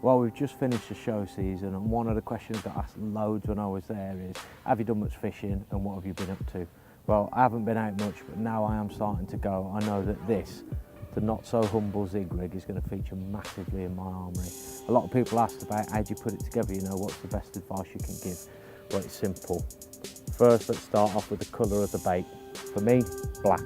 Well, we've just finished the show season, and one of the questions that I asked loads when I was there is, have you done much fishing and what have you been up to? Well, I haven't been out much, but now I am starting to go. I know that this, the not so humble zig rig, is going to feature massively in my armoury. A lot of people asked about how do you put it together, you know, what's the best advice you can give? Well, it's simple. First, let's start off with the colour of the bait. For me, black.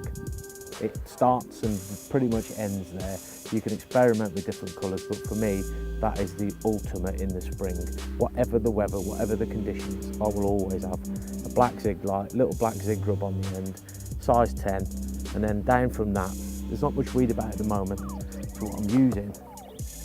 It starts and pretty much ends there. You can experiment with different colours, but for me, that is the ultimate in the spring. Whatever the weather, whatever the conditions, I will always have a black zig light, little black zig grub on the end, size 10, and then down from that, there's not much weed about at the moment, so what I'm using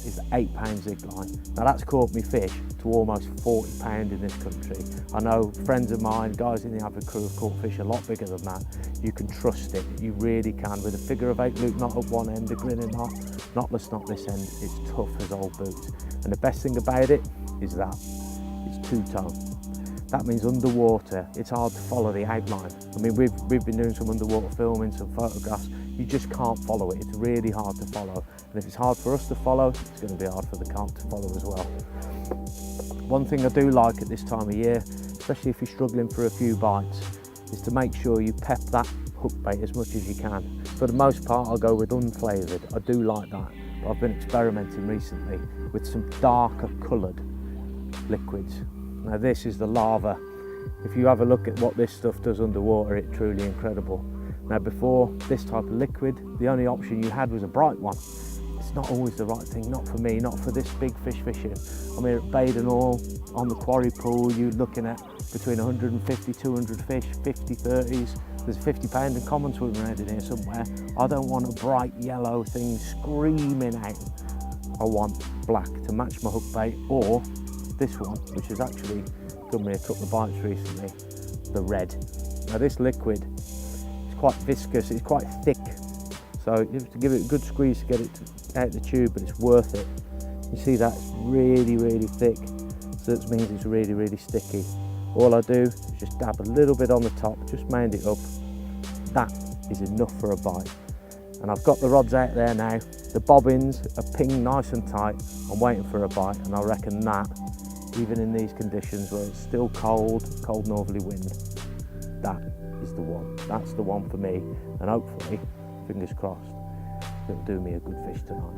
is the 8-pound zig line. Now that's caught me fish to almost 40 pound in this country. I know friends of mine, guys in the avid crew, have caught fish a lot bigger than that. You can trust it, you really can. With a figure of 8 loop knot at one end, a grinning knot, knotless knot this end, it's tough as old boots. And the best thing about it is that it's two-tone. That means underwater, it's hard to follow the outline. I mean, we've been doing some underwater filming, some photographs. You just can't follow it. It's really hard to follow. And if it's hard for us to follow, it's going to be hard for the carp to follow as well. One thing I do like at this time of year, especially if you're struggling for a few bites, is to make sure you pep that hook bait as much as you can. For the most part, I'll go with unflavoured. I do like that. But I've been experimenting recently with some darker coloured liquids. Now this is the lava. If you have a look at what this stuff does underwater, it's truly incredible. Now before this type of liquid, the only option you had was a bright one. It's not always the right thing, not for me, not for this big fish fishing. I mean, at Baden Hall, on the quarry pool, you're looking at between 150, 200 fish, 50, 30s. There's a 50-pound in common swimming around in here somewhere. I don't want a bright yellow thing screaming out. I want black to match my hook bait, or this one, which has actually done me a couple of bites recently, the red. Now this liquid is quite viscous, it's quite thick, so you have to give it a good squeeze to get it out the tube, but it's worth it. You see that's really, really thick, so that means it's really, really sticky. All I do is just dab a little bit on the top, just mound it up. That is enough for a bite. And I've got the rods out there now. The bobbins are pinged nice and tight. I'm waiting for a bite, and I reckon that, even in these conditions where it's still cold northerly wind, that is the one. That's the one for me, and hopefully, fingers crossed, it'll do me a good fish tonight.